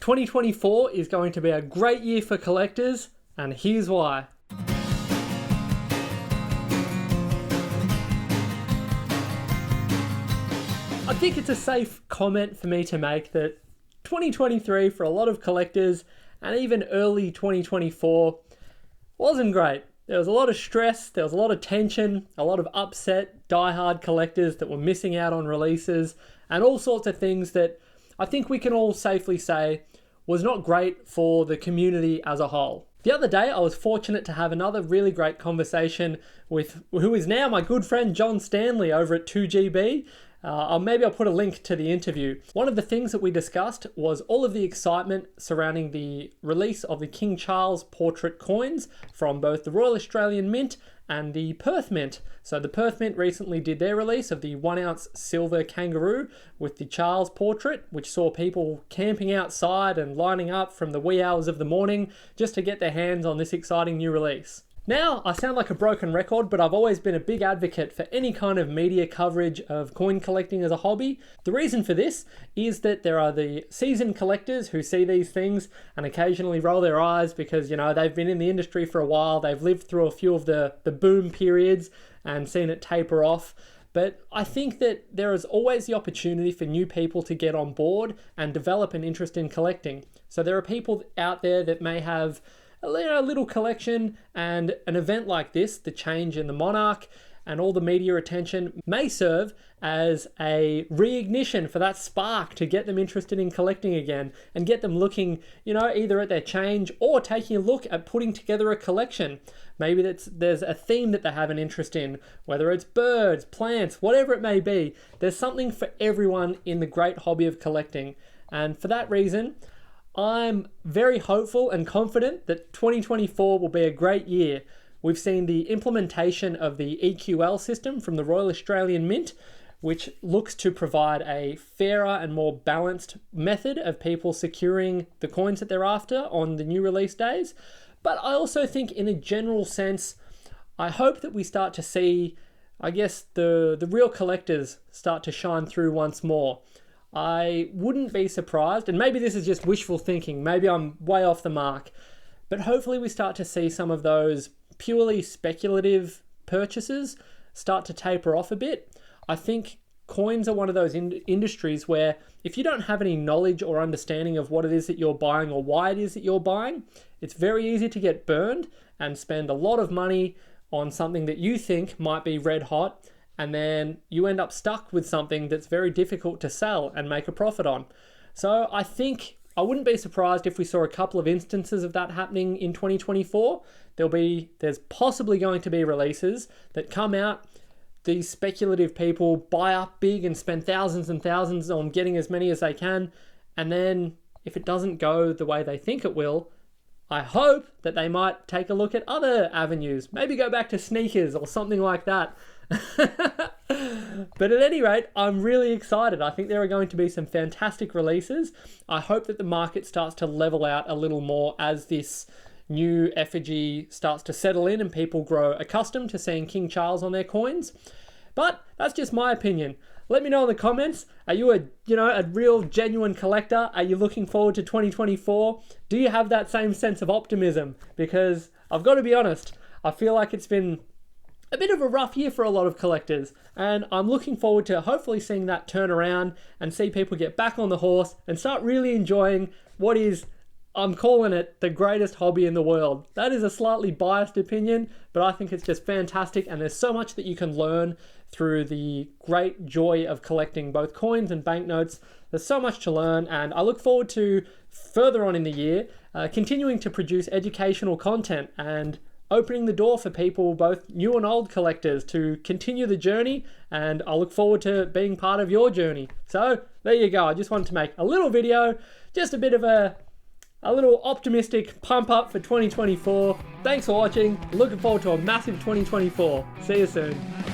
2024 is going to be a great year for collectors, and here's why. I think it's a safe comment for me to make that 2023 for a lot of collectors and even early 2024 wasn't great. There was a lot of stress, there was a lot of tension, a lot of upset, diehard collectors that were missing out on releases, and all sorts of things that I think we can all safely say was not great for the community as a whole. The other day, I was fortunate to have another really great conversation with who is now my good friend John Stanley over at 2GB. Maybe I'll put a link to the interview. One of the things that we discussed was all of the excitement surrounding the release of the King Charles portrait coins from both the Royal Australian Mint and the Perth Mint. So the Perth Mint recently did their release of the 1 ounce silver kangaroo with the Charles portrait, which saw people camping outside and lining up from the wee hours of the morning just to get their hands on this exciting new release. Now, I sound like a broken record, but I've always been a big advocate for any kind of media coverage of coin collecting as a hobby. The reason for this is that there are the seasoned collectors who see these things and occasionally roll their eyes because, they've been in the industry for a while, they've lived through a few of the boom periods and seen it taper off. But I think that there is always the opportunity for new people to get on board and develop an interest in collecting. So there are people out there that may have a little collection, and an event like this, the change in the monarch and all the media attention, may serve as a reignition for that spark to get them interested in collecting again and get them looking, either at their change or taking a look at putting together a collection. Maybe there's a theme that they have an interest in, whether it's birds, plants, whatever it may be. There's something for everyone in the great hobby of collecting. And for that reason, I'm very hopeful and confident that 2024 will be a great year. We've seen the implementation of the EQL system from the Royal Australian Mint, which looks to provide a fairer and more balanced method of people securing the coins that they're after on the new release days. But I also think in a general sense, I hope that we start to see, the real collectors start to shine through once more. I wouldn't be surprised, and maybe this is just wishful thinking, maybe I'm way off the mark, but hopefully we start to see some of those purely speculative purchases start to taper off a bit. I think coins are one of those industries where if you don't have any knowledge or understanding of what it is that you're buying or why it is that you're buying, it's very easy to get burned and spend a lot of money on something that you think might be red hot, and then you end up stuck with something that's very difficult to sell and make a profit on. So I think I wouldn't be surprised if we saw a couple of instances of that happening in 2024. There's possibly going to be releases that come out, these speculative people buy up big and spend thousands and thousands on getting as many as they can, and then if it doesn't go the way they think it will, I hope that they might take a look at other avenues, maybe go back to sneakers or something like that. But at any rate, I'm really excited. I think there are going to be some fantastic releases. I hope that the market starts to level out a little more as this new effigy starts to settle in and people grow accustomed to seeing King Charles on their coins. But that's just my opinion. Let me know in the comments. Are you a real genuine collector? Are you looking forward to 2024? Do you have that same sense of optimism? Because I've got to be honest, I feel like it's been a bit of a rough year for a lot of collectors, and I'm looking forward to hopefully seeing that turn around and see people get back on the horse and start really enjoying what is, I'm calling it, the greatest hobby in the world. That is a slightly biased opinion, but I think it's just fantastic, and there's so much that you can learn through the great joy of collecting both coins and banknotes. There's so much to learn, and I look forward to further on in the year continuing to produce educational content and opening the door for people, both new and old collectors, to continue the journey, and I look forward to being part of your journey. So there you go. I just wanted to make a little video, just a bit of a little optimistic pump up for 2024. Thanks for watching. Looking forward to a massive 2024. See you soon.